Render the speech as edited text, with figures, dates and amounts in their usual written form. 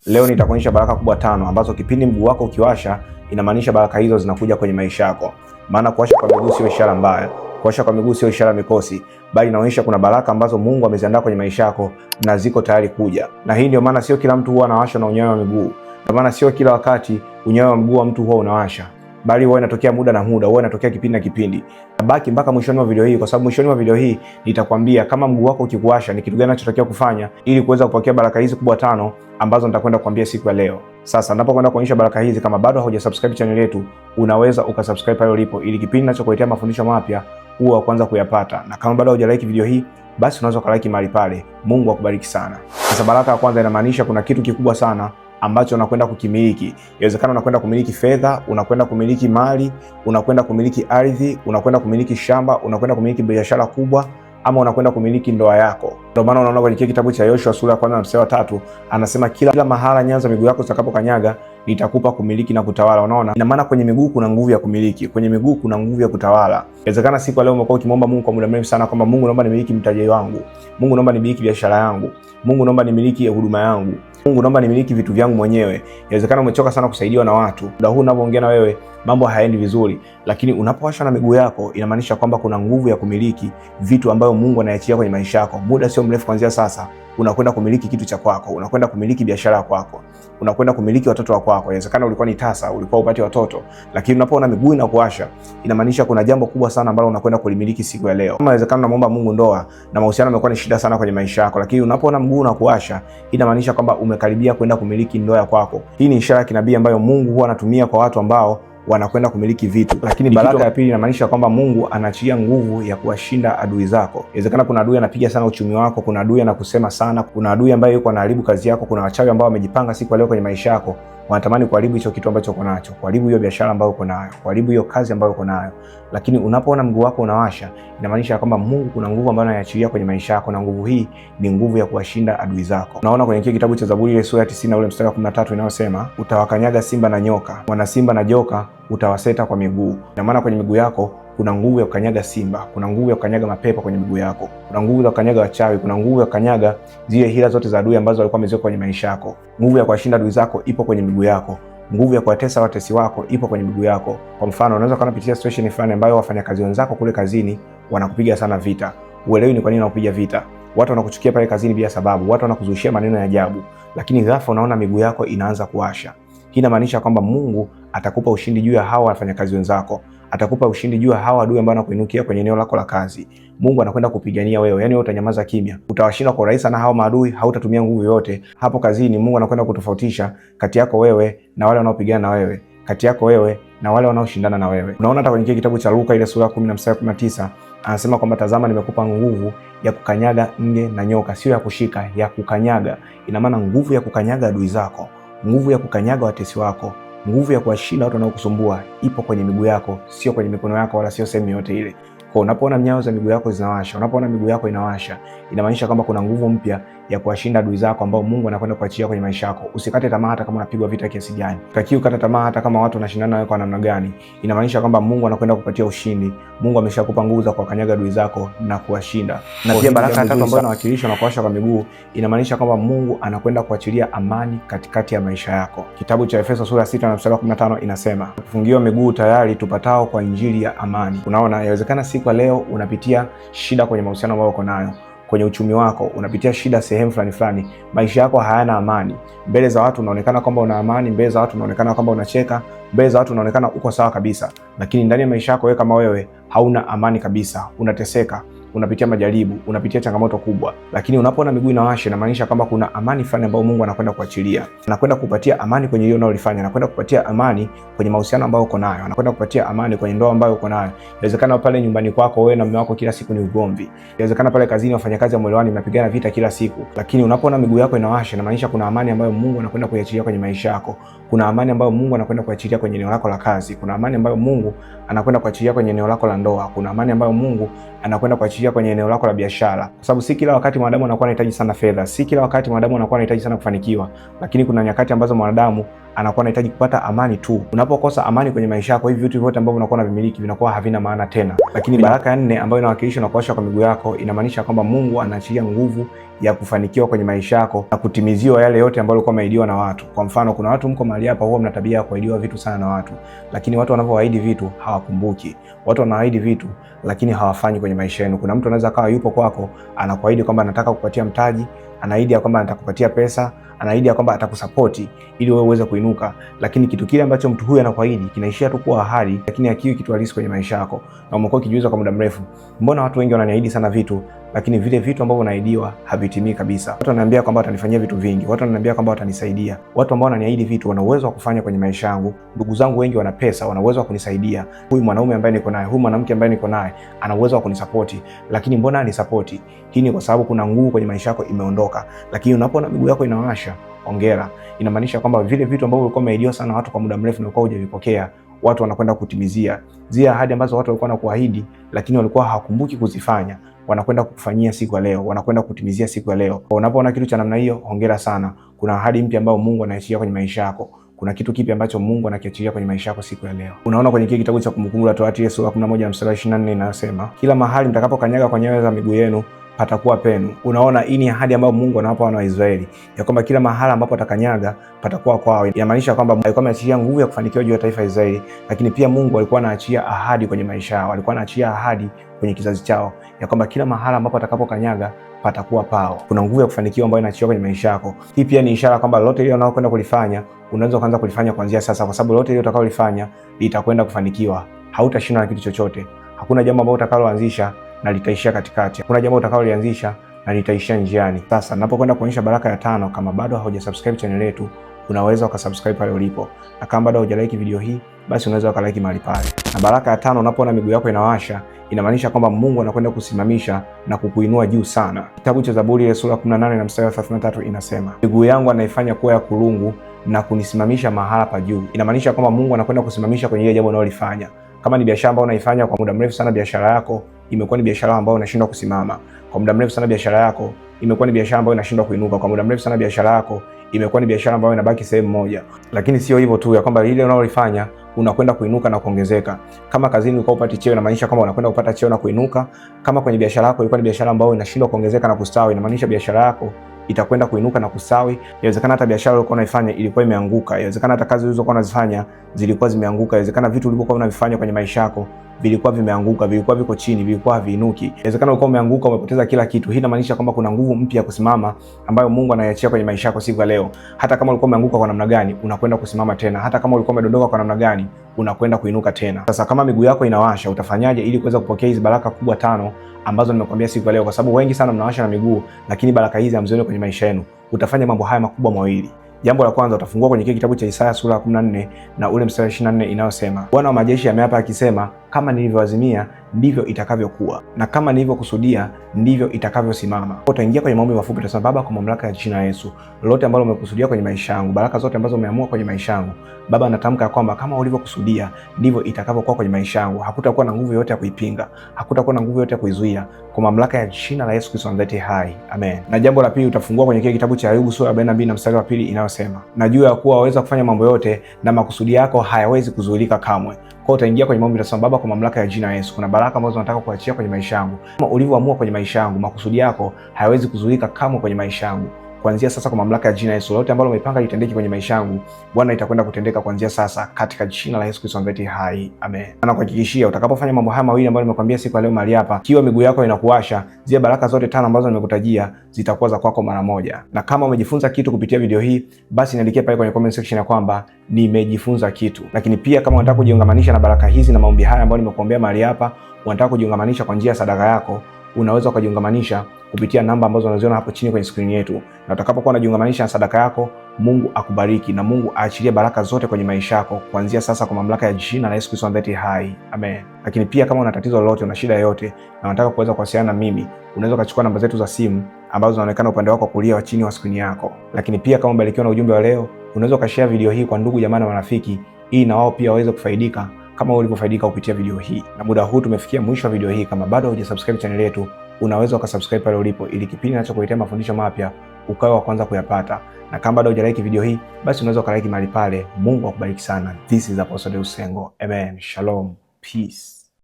Leo nitakuonyesha baraka kubwa 5 ambazo kipindi mguu wako ukiwasha inamaanisha baraka hizo zinakuja kwenye maisha yako. Maana kuwasha kwa miguu sio ishara mbaya. Kuwasha kwa miguu sio ishara mikosi, bali inaonyesha kuna baraka ambazo Mungu ameziandaa kwenye maisha yako na ziko tayari kuja. Na hii ndio maana sio kila mtu huwa anawasha na unyayo wa miguu. Ndio maana sio kila wakati unyayo wa mguu wa mtu huwa unawasha, bali huwa inatokea muda na muda, huwa inatokea kipindi na kipindi. Baki mpaka mwishoni wa video hii, kwa sababu mwishoni wa video hii nitakwambia kama mguu wako ukikuwasha ni kitu gani unachotakiwa kufanya ili kuweza kupokea baraka hizi kubwa 5 ambazo nitakwenda kukuambia siku ya leo. Sasa ninapokwenda kuonyesha baraka hizi, kama bado hujasubscribe channel yetu, unaweza ukasubscribe pale ulipo, ili kipindi ninachokuletea mafundisho mapya uwe wa kwanza kuyapata. Na kama bado hujalike video hii, basi unaweza kulike mahali pale. Mungu akubariki sana. Sasa baraka ya kwanza inamaanisha kuna kitu kikubwa sana ambacho unakwenda kukimiliki. Inawezekana unakwenda kumiliki fedha, unakwenda kumiliki mali, unakwenda kumiliki ardhi, unakwenda kumiliki shamba, unakwenda kumiliki biashara kubwa, ama unakwenda kumiliki ndoa yako. Ndio maana unaona kwenye kitabu cha Yoshua sura ya 1 mstari wa 3 anasema kila mahala nyanza miguu yako zitakapokanyaga nitakupa kumiliki na kutawala. Unaona, ina maana kwenye miguu kuna nguvu ya kumiliki, kwenye miguu kuna nguvu ya kutawala. Inawezekana siku leo umekuwa ukimwomba Mungu kwa muda mrefu sana kwamba Mungu, naomba nimiliki mtaji wangu, Mungu naomba nimiliki biashara yangu, Mungu naomba nimiliki huduma yangu, Mungu naomba nimiliki vitu vyangu mwenyewe. Inawezekana umechoka sana kusaidiwa na watu. Muda huu ninapoongea na wewe mambo hayaendi vizuri, lakini unapowasha na miguu yako inamaanisha kwamba kuna nguvu ya kumiliki vitu ambayo Mungu anayachia kwenye maisha yako. Muda sio mrefu kuanzia sasa unakwenda kumiliki kitu cha kwako, unakwenda kumiliki biashara yako kwako, unakwenda kumiliki watoto wako kwako. Inawezekana ulikuwa ni tasa, ulikuwa upate watoto, lakini unapoona miguu inakuwasha inamaanisha kuna jambo kubwa sana ambalo unakwenda kulimiliki siku ya leo. Kama inawezekana unamuomba Mungu ndoa na mahusiano yamekuwa ni shida sana kwenye maisha yako, lakini unapoona mguu unakuwasha inamaanisha kwamba umekaribia kwenda kumiliki ndoa kwako. Hii ni ishara ya kinabii ambayo Mungu huwa anatumia kwa watu ambao wanakwenda kumiliki vitu. Lakini baraka ya pili inamaanisha kwamba Mungu anaachilia nguvu ya kuwashinda adui zako. Inawezekana kuna adui anapiga sana uchumi wako, kuna adui anakusema sana, kuna adui ambaye yuko anaharibu kazi yako, kuna wachawi ambao wamejipanga siku leo kwenye maisha yako, wanatamani kuharibu hicho kitu ambacho uko nacho, kuharibu hiyo biashara ambayo uko nayo, kuharibu hiyo kazi ambayo uko nayo. Lakini unapoona mguu wako unawasha inamaanisha kwamba Mungu kuna nguvu ambayo anaachilia kwenye maisha yako, na nguvu hii ni nguvu ya kuwashinda adui zako. Unaona kwenye kitabu cha Zaburi ile sura ya 90 ule mstari wa 13 inayosema, utawakanyaga simba na nyoka, wana simba na joka utawaseta kwa miguu. Ina maana kwenye miguu yako kuna nguvu ya kukanyaga simba, kuna nguvu ya kukanyaga mapepo kwenye miguu yako, kuna nguvu ya kukanyaga wachawi, kuna nguvu ya kukanyaga zile hila zote za adui ambazo walikuwa wameziweka kwenye maisha yako. Nguvu ya kuwashinda adui zako ipo kwenye miguu yako. Nguvu ya kuwatesa watesi wako ipo kwenye miguu yako. Kwa mfano, unaweza kuwa unapitia situation fulani ambayo wafanyakazi wenzako kule kazini wanakupiga sana vita. Uelewi ni kwa nini wanakupiga vita. Watu wanakuchukia pale kazini bila sababu, watu wanakuzushia maneno ya ajabu, lakini ghafla unaona miguu yako inaanza kuwasha. Hii inamaanisha kwamba Mungu atakupa ushindi juu ya hawa wafanyakazi wenzako, atakupa ushindi juu ya hawa adui ambao wanakuinukia kwenye eneo lako la kazi. Mungu anakwenda kupigania wewe, yani wewe utanyamaza kimya, utawashinda kwa urahisi na hao maadui, hautatumia nguvu yoyote hapo kazini. Mungu anakwenda kutofautisha kati yako wewe na wale wanaopigana na wewe, kati yako wewe na wale wanaoshindana na wewe. Unaona hata kwenye kitabu cha Luka ile sura ya 10 mstari 19 anasema kwamba tazama, nimekupa nguvu ya kukanyaga nge na nyoka, sio ya kushika, ya kukanyaga. Ina maana nguvu ya kukanyaga adui zako, nguvu ya kukanyaga watesi wako, nguvu ya kuwashinda watu wanaokusumbua ipo kwenye miguu yako, sio kwenye mikono yako, wala sio sehemu yote ile. Kwa unapoona nyayo za miguu yako zinawasha, unapoona miguu yako inawasha, inamaanisha kwamba kuna nguvu mpya ya kuwashinda adui zako ambao Mungu anakwenda kuachia kwenye maisha yako. Usikate tamaa hata kama unapigwa vita kiasi gani. Utakiwa kukata tamaa hata kama watu wanashindana nawe kwa namna gani. Inamaanisha kwamba Mungu anakwenda kupatia ushindi. Mungu ameshakupa nguvu za kuwakanyaga adui zako na kuwashinda. Na pia baraka ya tatu ambayo inawakilishwa na kuwasha kwa miguu inamaanisha kwamba Mungu anakwenda kuachilia amani katikati ya maisha yako. Kitabu cha Efeso sura ya 6 mstari wa 15 inasema, tufungiwa miguu tayari tupatao kwa injili ya amani. Unaona, inawezekana siku leo unapitia shida kwenye mahusiano ambayo uko nayo, kwenye uchumi wako unapitia shida sehemu fulani, maisha yako hayana amani. Mbele za watu unaonekana kwamba una amani, mbele za watu unaonekana kwamba unacheka, mbele za watu unaonekana uko sawa kabisa, lakini ndani ya maisha yako wewe kama wewe hauna amani kabisa, unateseka, unapitia majaribu, unapitia changamoto kubwa. Lakini unapoona miguu inawasha inamaanisha kwamba kuna amani fulani ambayo Mungu anakwenda kuachilia. Anakwenda kupatia amani kwenye hiyo unalofanya, anakwenda kupatia amani kwenye mahusiano ambayo uko nayo, anakwenda kupatia amani kwenye ndoa ambayo uko nayo. Inawezekana pale nyumbani kwako wewe na mume wako kila siku ni ugomvi. Inawezekana pale kazini wafanyakazi wa mwelewani mnapigana vita kila siku. Lakini unapoona miguu yako inawasha inamaanisha kuna amani ambayo Mungu anakwenda kuiachilia kwenye maisha yako. Kuna amani ambayo Mungu anakwenda kuachilia kwenye eneo lako la kazi. Kuna amani ambayo Mungu anakwenda kuachilia kwenye eneo lako la ndoa. Kuna amani ambayo Mungu anakwenda kuachilia kwenye eneo lako la biashara. Kwa sababu si kila wakati mwanadamu anakuwa anahitaji sana fedha, si kila wakati mwanadamu anakuwa anahitaji sana kufanikiwa, lakini kuna nyakati ambazo mwanadamu anakuwa anahitaji kupata amani tu. Unapokosa amani kwenye maisha yako, hivi vitu vyote ambavyo unakuwa unavimiliki vinakuwa havina maana tena. Lakini baraka ya 4 ambayo inawakilisha na kuwasha kwa miguu yako, inamaanisha kwamba Mungu anaachilia nguvu ya kufanikiwa kwenye maisha yako na kutimiziwa yale yote ambayo ulikuwa umeahidiwa na watu. Kwa mfano, kuna watu mko mahali hapa huwa mna tabia ya kuahidiwa vitu sana na watu, lakini watu wanavyoahidi vitu hawakumbuki. Watu wanaahidi vitu lakini hawafanyi kwenye maisha yenu. Kuna mtu anaweza kawa yupo kwako, anakuahidi kwamba anataka kukupatia mtaji, anaahidi kwamba atakupatia pesa, anaahidi kwamba atakusapoti ili wewe uweze kuinuka, lakini kitu kile ambacho mtu huyu anakuahidi kinaishia tu kuwa ahadi, lakini hakiwi kitu halisi kwenye maisha yako. Na umekuwa ukijiuliza kwa muda mrefu, mbona watu wengi wananiahidi sana vitu, lakini vile vitu ambavyo wanaahidiwa havitimii kabisa. Watu wananiambia kwamba watanifanyia vitu vingi, watu wananiambia kwamba watanisaidia. Watu ambao wananiahidi vitu wana uwezo wa kufanya kwenye maisha yangu. Ndugu zangu wengi wana pesa, wana uwezo wa kunisaidia. Huyu mwanaume ambaye niko naye, huyu mwanamke ambaye niko naye ana uwezo wa kunisapoti, lakini mbona anisapoti? Hii ni kwa sababu kuna nguvu kwenye maisha yako imeondoka. Lakini unapoona miguu yako inawasha, hongera. Inamaanisha kwamba vile vitu ambavyo ulikuwa umeahidiwa sana watu kwa muda mrefu na ulikuwa hujavipokea, watu wanakwenda kutimizia. Zile ahadi ambazo watu walikuwa wanakuahidi lakini walikuwa hawakumbuki kuzifanya, wanakwenda kukufanyia siku ya leo, wanakwenda kutimizia siku ya leo. Unapoona kitu cha namna hiyo, hongera sana. Kuna ahadi mpya ambayo Mungu anaachilia kwenye maisha yako. Kuna kitu kipi ambacho Mungu anakiachilia kwenye maisha yako siku ya leo. Unaona kwenye kile kitabu cha Kumbukumbu la Torati sura 11 mstari 24 inasema, kila mahali mtakapokanyaga kwa nyayo za miguu yenu patakuwa penu. Unaona, hii ni ahadi ambayo Mungu anawapa wana wa Israeli, ya kwamba kila mahali ambapo atakanyaga patakuwa kwao. Inamaanisha kwamba alikuwa ameachilia nguvu ya kufanikiwa juu ya taifa la Israeli, lakini pia Mungu alikuwa anaachia ahadi kwenye maisha yao. Alikuwa anaachia ahadi kwenye kizazi chao, ya kwamba kila mahali ambapo atakapokanyaga patakuwa pao. Kuna nguvu ya kufanikiwa ambayo inaachia kwenye maisha yako. Hii pia ni ishara kwamba lolote lile unalokwenda kulifanya, unaweza kuanza kulifanya kuanzia sasa, kwa sababu lolote lile utakalolifanya litakwenda kufanikiwa. Hautashinda na kitu chochote. Hakuna jambo ambalo utakaloanzisha na litaishia katikati. Hakuna jambo utakalolianzisha na litaishia njiani. Sasa ninapokwenda kuonyesha baraka ya 5, kama bado haujasubscribe channel yetu, unaweza ukasubscribe pale ulipo. Na kama bado hujalike video hii, basi unaweza ukalike mahali pale. Na baraka ya 5, unapoona miguu yako inawasha, inamaanisha kwamba Mungu anakwenda kusimamisha na kukuinua juu sana. Kitabu cha Zaburi ile sura 18 na mstari wa 33 inasema, miguu yangu anaifanya kuwa ya kulungu na kunisimamisha mahala pa juu. Inamaanisha kwamba Mungu anakwenda kusimamisha kwenye ile jambo unalolifanya. Kama ni biashara ambayo unaifanya kwa muda mrefu sana, biashara yako imekuwa ni biashara ambayo unashindwa kusimama. Kwa muda mrefu sana biashara yako imekuwa ni biashara ambayo inashindwa kuinuka. Kwa muda mrefu sana biashara yako imekuwa ni biashara ambayo inabaki sehemu moja. Lakini sio hivyo tu, ya kwamba ile unalolifanya unakwenda kuinuka na kuongezeka. Kama kazini ulikuwa upati cheo, inamaanisha kwamba unakwenda kupata cheo na kuinuka. Kama kwenye biashara yako ilikuwa ni biashara ambayo inashindwa kuongezeka na kustawi, inamaanisha biashara yako itakwenda kuinuka na kustawi. Inawezekana hata biashara ulikuwa unaifanya ilikuwa imeanguka. Inawezekana hata kazi ulizokuwa unazifanya zilikuwa zimeanguka. Inawezekana vitu ulivyokuwa unavifanya kwenye maisha yako vilikuwa vimeanguka, vilikuwa viko chini, vilikuwa haviinuki. Inawezekana ulikuwa umeanguka, umepoteza kila kitu. Hii inamaanisha kwamba kuna nguvu mpya kusimama ambayo Mungu anaiachia kwenye maisha yako siku ya leo. Hata kama ulikuwa umeanguka kwa namna gani, unakwenda kusimama tena. Hata kama ulikuwa umedondoka kwa namna gani, unakwenda kuinuka tena. Sasa kama miguu yako inawasha, utafanyaje ili kuweza kupokea hizi baraka kubwa 5 ambazo nimekwambia siku ya leo? Kwa sababu wengi sana mnawasha na miguu, lakini baraka hizi hamzioni kwenye maisha yenu. Utafanya mambo haya makubwa mawili. Jambo la kwanza, utafungua kwenye kitabu cha Isaya sura ya 14 na ule mstari 24 inayosema, Bwana wa majeshi ameapa akisema, kama nilivyoazimia ndivyo itakavyokuwa, na kama nilivyokusudia ndivyo itakavyosimama. Utaingia kwenye maombi mafupi, utasema, Baba, kwa mamlaka ya jina la Yesu, lolote ambalo umekusudia kwenye maisha yangu, baraka zote ambazo umeamua kwenye maisha yangu, Baba, natamka kwamba kama ulivyokusudia ndivyo itakavyokuwa kwenye maisha yangu. Hakutakuwa na nguvu yoyote ya kuipinga, hakutakuwa na nguvu yoyote ya kuizuia, kwa mamlaka ya jina la Yesu Kristo ambaye hai. Amen. Na jambo la pili, utafungua kwenye kile kitabu cha Ayubu sura ya 42 na mstari wa 2 inayosema, najua ya kuwa waweza kufanya mambo yote na makusudi yako hayawezi kuzuilika kamwe. Kwa utaingia kwenye maombi, utasema, Baba, kwa mamlaka ya jina la Yesu, kuna baraka ambazo nataka kuachia kwenye maisha yangu. Kama ulivyoamua kwenye maisha yangu, makusudi yako hayawezi kuzuilika kamwe kwenye maisha yangu. Kuanzia sasa, kwa mamlaka ya jina la Yesu, lolote ambalo umepanga litendeke kwenye maisha yangu, Bwana, itakwenda kutendeka kuanzia sasa katika jina la Yesu Kristo ambaye hai. Amen. Na kuhakikishia utakapofanya mambo haya mawili ambayo nimekwambia siku ya leo mahali hapa, kiwa miguu yako inakuwasha, zile baraka zote 5 ambazo nimekutajia zitakuwa za kwako mara moja. Na kama umejifunza kitu kupitia video hii, basi niandikie pale kwenye comment section ya kwamba nimejifunza kitu. Lakini pia kama unataka kujiungamanisha na baraka hizi na maombi haya ambayo nimekuambia mahali hapa, unataka kujiungamanisha kwa njia ya sadaka yako, unaweza kujiungamanisha kupitia namba ambazo unaziona hapo chini kwenye screen yetu. Na utakapokuwa unajiungamanisha na sadaka yako, Mungu akubariki na Mungu aachilie baraka zote kwenye maisha yako kuanzia sasa kwa mamlaka ya jina la Yesu Kristo ambaye hai. Amen. Lakini pia kama una tatizo lolote, una shida yoyote na unataka kuweza kuwasiliana na mimi, unaweza kuchukua namba zetu za simu ambazo zinaonekana upande wako kulia wa chini wa screen yako. Lakini pia kama umebarikiwa na ujumbe wa leo, unaweza ukashare video hii kwa ndugu jamaa na marafiki, ili na wao pia waweze kufaidika kama ulivyofaidika kupitia video hii. Na muda huu tumefikia mwisho wa video hii. Kama bado hujasubscribe channel yetu, unaweza ukasubscribe pale ulipo, ili kipindi ninachokuletea mafundisho mapya ukawa wa kwanza kuyapata. Na kama bado hujalike video hii, basi unaweza ukalike mahali pale. Mungu akubariki sana. This is Apostle Deusi Sengo. Amen. Shalom. Peace.